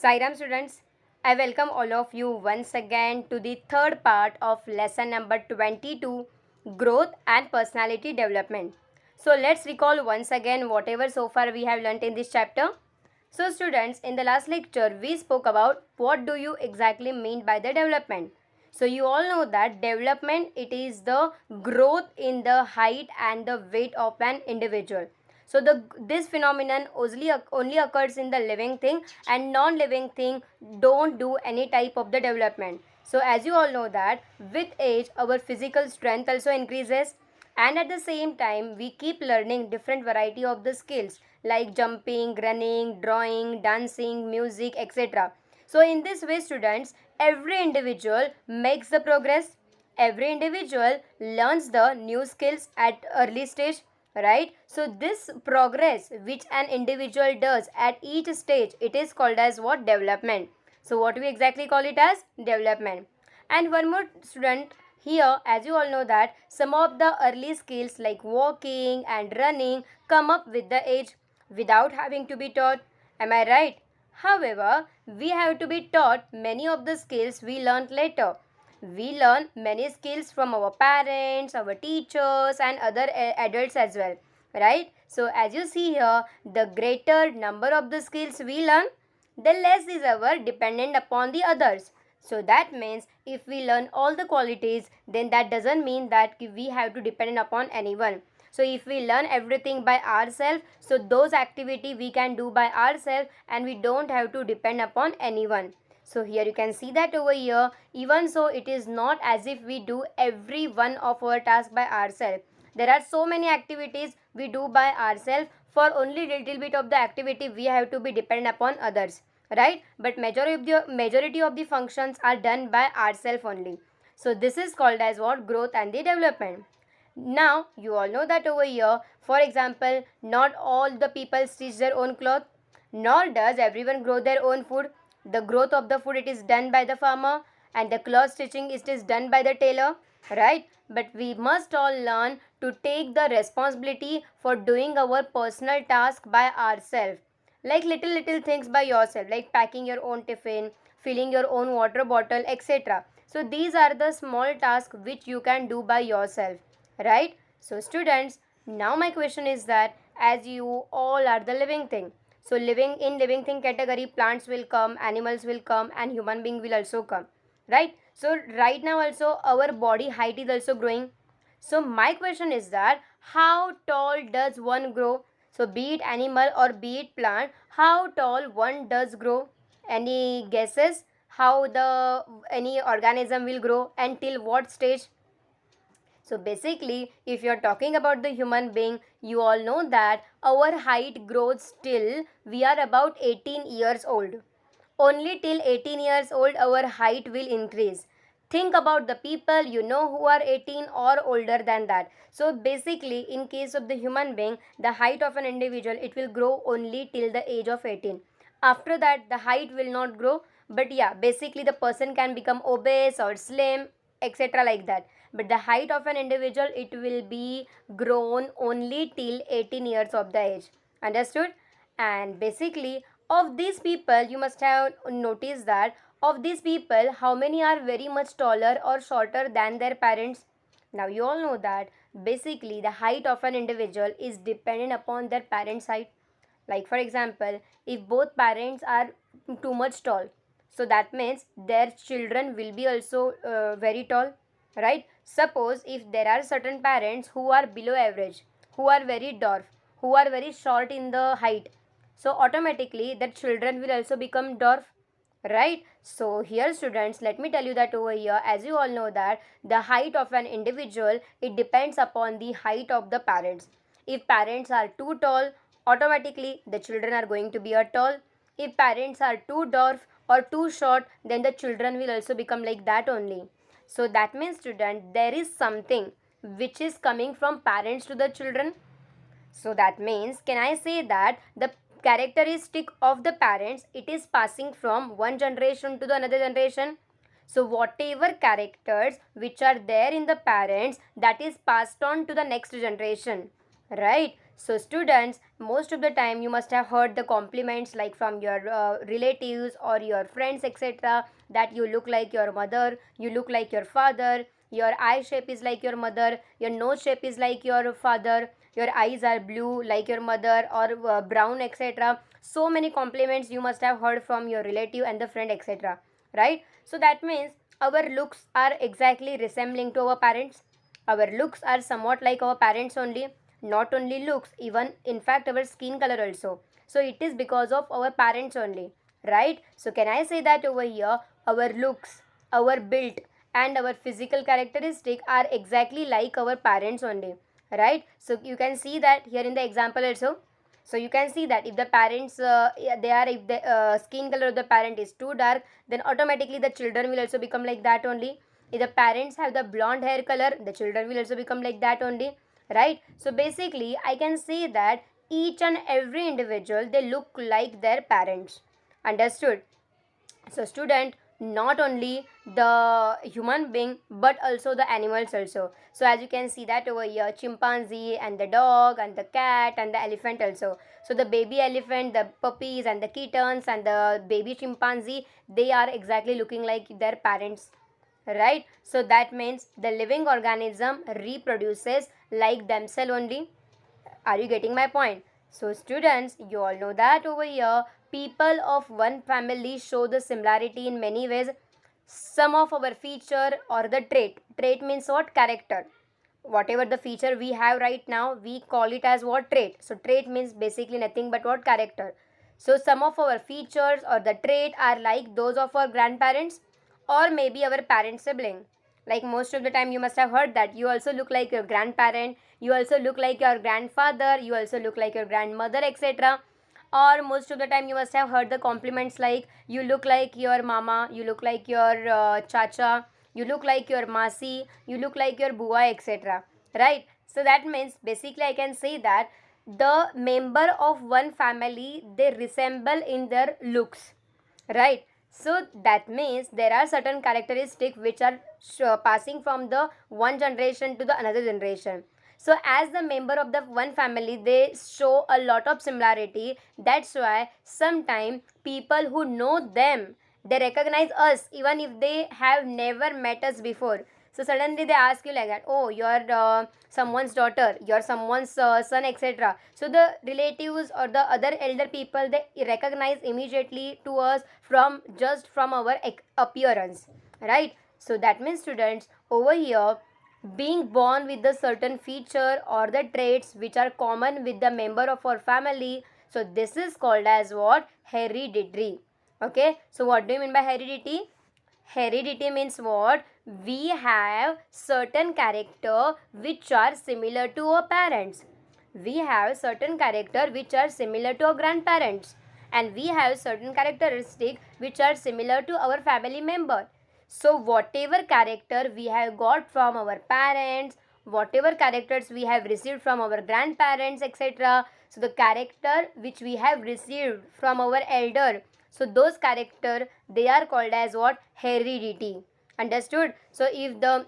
Sairam students, I welcome all of you once again to the third part of lesson number 22, Growth and Personality Development. So let's recall once again whatever so far we have learnt in this chapter. So students, in the last lecture we spoke about what do you exactly mean by the development. So you all know that development, it is the growth in the height and the weight of an individual. So this phenomenon only occurs in the living thing, and non-living thing don't do any type of the development. So as you all know that with age our physical strength also increases, and at the same time we keep learning different variety of the skills like jumping, running, drawing, dancing, music, etc. So in this way students, every individual makes the progress. Every individual learns the new skills at early stage, right? So this progress which an individual does at each stage, it is called as what? Development. So what we exactly call it as? Development. And one more student, here as you all know that some of the early skills like walking and running come up with the age without having to be taught. Am I right? However, we have to be taught many of the skills we learned later. We learn many skills from our parents, our teachers, and other adults as well, right? So as you see here, the greater number of the skills we learn, the less is our dependent upon the others. So that means if we learn all the qualities, then that doesn't mean that we have to depend upon anyone. So if we learn everything by ourselves, so those activity we can do by ourselves and we don't have to depend upon anyone. So here you can see that over here, even so it is not as if we do every one of our tasks by ourselves. There are so many activities we do by ourselves. For only little bit of the activity we have to be dependent upon others, right? But majority of the functions are done by ourselves only. So this is called as what? Growth and the development. Now you all know that over here, for example, not all the people stitch their own cloth, nor does everyone grow their own food. The growth of the food, it is done by the farmer, and the cloth stitching, it is done by the tailor, right? But we must all learn to take the responsibility for doing our personal task by ourselves, like little things by yourself, like packing your own tiffin, filling your own water bottle, etc. So these are the small tasks which you can do by yourself, right? So students, now my question is that as you all are the living thing, so living thing category, plants will come, animals will come, and human being will also come, right? So right now also our body height is also growing. So my question is that how tall does one grow? So be it animal or be it plant, how tall one does grow? Any guesses how the any organism will grow and till what stage? So basically, if you're talking about the human being, you all know that our height grows till we are about 18 years old. Only till 18 years old our height will increase. Think about the people you know who are 18 or older than that. So basically, in case of the human being, the height of an individual, it will grow only till the age of 18. After that, the height will not grow. But yeah, basically the person can become obese or slim, etc. like that. But the height of an individual, it will be grown only till 18 years of the age. Understood? And basically, of these people, you must have noticed that of these people, how many are very much taller or shorter than their parents? Now you all know that basically the height of an individual is dependent upon their parents' height. Like for example, if both parents are too much tall, so that means their children will be also very tall, right? Suppose if there are certain parents who are below average, who are very dwarf, who are very short in the height, so automatically that children will also become dwarf, right? So here students, let me tell you that over here, as you all know that the height of an individual, it depends upon the height of the parents. If parents are too tall, automatically the children are going to be a tall. If parents are too dwarf or too short, then the children will also become like that only. So that means student, there is something which is coming from parents to the children. So that means, can I say that the characteristic of the parents, it is passing from one generation to the another generation? So whatever characters which are there in the parents, that is passed on to the next generation, right? So students, most of the time you must have heard the compliments like from your relatives or your friends etc., that you look like your mother, you look like your father, your eye shape is like your mother, your nose shape is like your father, your eyes are blue like your mother, or brown etc. So many compliments you must have heard from your relative and the friend etc., right? So that means our looks are exactly resembling to our parents. Our looks are somewhat like our parents only. Not only looks, even in fact our skin color also. So it is because of our parents only, right? So can I say that over here our looks, our build and our physical characteristic are exactly like our parents only, right? So you can see that here in the example also. So you can see that if the parents if the skin color of the parent is too dark, then automatically the children will also become like that only. If the parents have the blonde hair color, the children will also become like that only, right? So basically I can say that each and every individual, they look like their parents. Understood? So student, not only the human being but also the animals also. So as you can see that over here, chimpanzee and the dog and the cat and the elephant also. So the baby elephant, the puppies and the kittens and the baby chimpanzee, they are exactly looking like their parents, right? So that means the living organism reproduces like themselves only. Are you getting my point? So students, you all know that over here, people of one family show the similarity in many ways. Some of our feature or the trait means what? Character. Whatever the feature we have right now, we call it as what? Trait. So trait means basically nothing but what? Character. So some of our features or the trait are like those of our grandparents or maybe our parent sibling. Like most of the time you must have heard that you also look like your grandparent, you also look like your grandfather, you also look like your grandmother etc. Or most of the time you must have heard the compliments like you look like your mama, you look like your chacha, you look like your masi, you look like your bua etc., right? So that means basically I can say that the member of one family, they resemble in their looks, right? So that means there are certain characteristics which are passing from the one generation to the another generation. So as the member of the one family, they show a lot of similarity. That's why sometimes people who know them, they recognize us even if they have never met us before. So suddenly they ask you like that, oh, you're someone's daughter, you're someone's son etc. So the relatives or the other elder people, they recognize immediately to us from just from our appearance, right? So that means students, over here, being born with the certain feature or the traits which are common with the member of our family, so this is called as what? Hereditary. Okay, so what do you mean by heredity? Heredity means what? We have certain character which are similar to our parents. We have certain character which are similar to our grandparents. And we have certain characteristic which are similar to our family member. So whatever character we have got from our parents, whatever characters we have received from our grandparents etc., so the character which we have received from our elder, so those character, they are called as what? Heredity. Understood? So if the,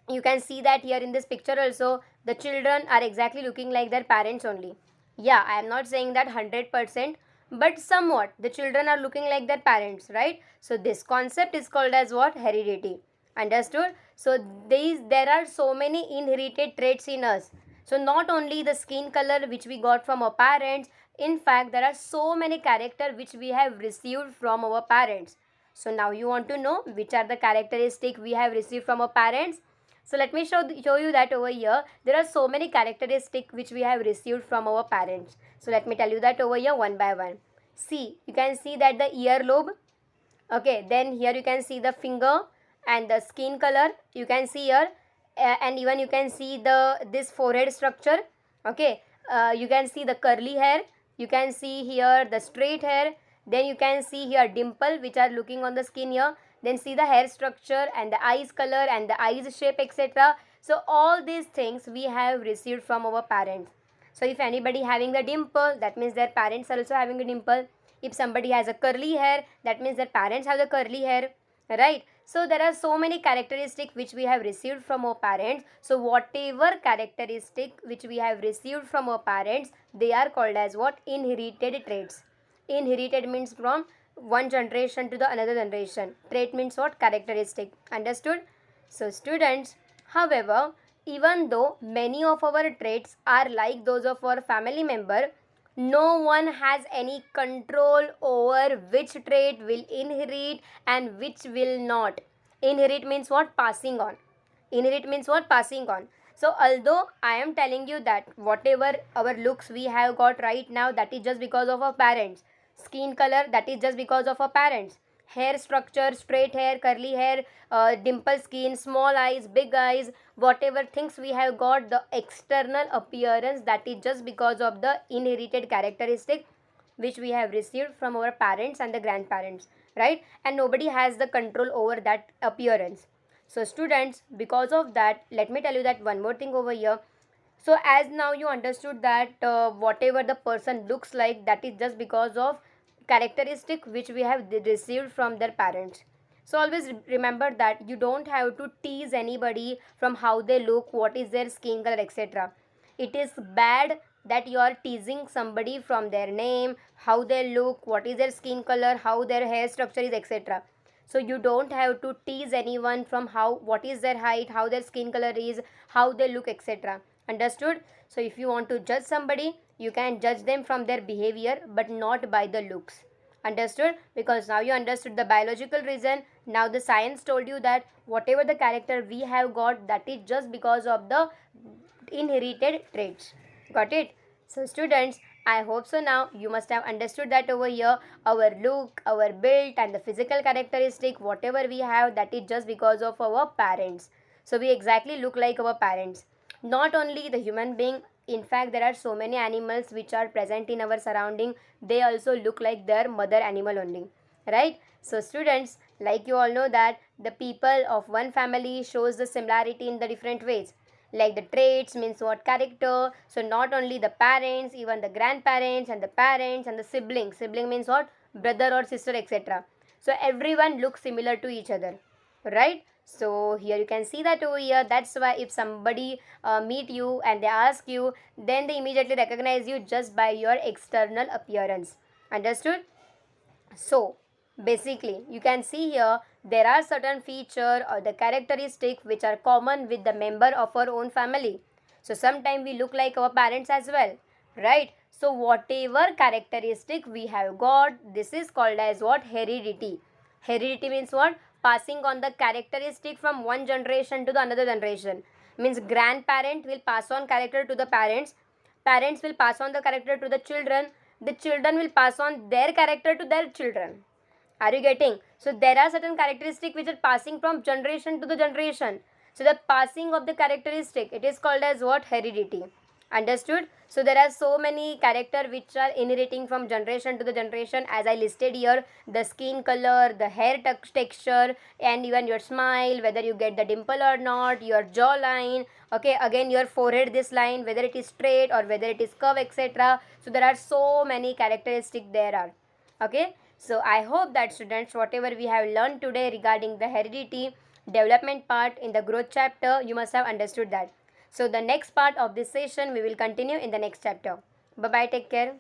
you can see that here in this picture also, the children are exactly looking like their parents only. Yeah, I am not saying that 100%, but somewhat the children are looking like their parents, right? So this concept is called as what? Heredity. Understood? So there are so many inherited traits in us. So not only the skin color which we got from our parents, in fact there are so many character which we have received from our parents. So now you want to know which are the characteristic we have received from our parents. So let me show you that over here. There are so many characteristics which we have received from our parents. So let me tell you that over here one by one. See, you can see that the earlobe. Okay, then here you can see the finger and the skin color. You can see here, and even you can see the this forehead structure. Okay, you can see the curly hair. You can see here the straight hair. Then you can see here dimple which are looking on the skin here. Then see the hair structure and the eyes color and the eyes shape etc. So all these things we have received from our parents. So if anybody having the dimple, that means their parents are also having a dimple. If somebody has a curly hair, that means their parents have the curly hair, right? So there are so many characteristics which we have received from our parents. So whatever characteristic which we have received from our parents, they are called as what? Inherited traits. Inherited means from one generation to the another generation. Trait means what? Characteristic. Understood? So students, however, even though many of our traits are like those of our family member, no one has any control over which trait will inherit and which will not. Inherit means what? Passing on. Inherit means what? Passing on. So although I am telling you that whatever our looks we have got right now, that is just because of our parents. Skin color, that is just because of our parents. Hair structure, straight hair, curly hair, dimple skin, small eyes, big eyes, whatever things we have got, the external appearance, that is just because of the inherited characteristic which we have received from our parents and the grandparents, right? And nobody has the control over that appearance. So students, because of that, let me tell you that one more thing over here. So as now you understood that whatever the person looks like, that is just because of characteristic which we have received from their parents. So always remember that you don't have to tease anybody from how they look, what is their skin color, etc. It is bad that you are teasing somebody from their name, how they look, what is their skin color, how their hair structure is, etc. So you don't have to tease anyone from how, what is their height, how their skin color is, how they look, etc. Understood? So if you want to judge somebody, you can judge them from their behavior but not by the looks. Understood? Because now you understood the biological reason. Now the science told you that whatever the character we have got, that is just because of the inherited traits. Got it? So students, I hope so now you must have understood that over here our look, our build and the physical characteristic whatever we have, that is just because of our parents. So we exactly look like our parents. Not only the human being, in fact there are so many animals which are present in our surrounding, they also look like their mother animal only, right? So students, like you all know that the people of one family shows the similarity in the different ways. Like the traits means what? Character. So not only the parents, even the grandparents and the parents and the siblings. Sibling means what? Brother or sister, etc. So everyone looks similar to each other, right? So here you can see that over here. That's why if somebody meet you and they ask you, then they immediately recognize you just by your external appearance. Understood? So basically you can see here there are certain feature or the characteristic which are common with the member of our own family. So sometimes we look like our parents as well, right? So whatever characteristic we have got, this is called as what? Heredity. Heredity means what? Passing on the characteristic from one generation to the another generation. Means grandparent will pass on character to the parents, parents will pass on the character to the children will pass on their character to their children. Are you getting? So there are certain characteristics which are passing from generation to the generation. So the passing of the characteristic, it is called as what? Heredity. Understood? So there are so many character which are inheriting from generation to the generation, as I listed here. The skin color, the hair texture, and even your smile, whether you get the dimple or not, your jawline, okay, again your forehead, this line, whether it is straight or whether it is curved, etc. So there are so many characteristics there are. Okay, so I hope that students, whatever we have learned today regarding the heredity development part in the growth chapter, you must have understood that. So the next part of this session we will continue in the next chapter. Bye bye, take care.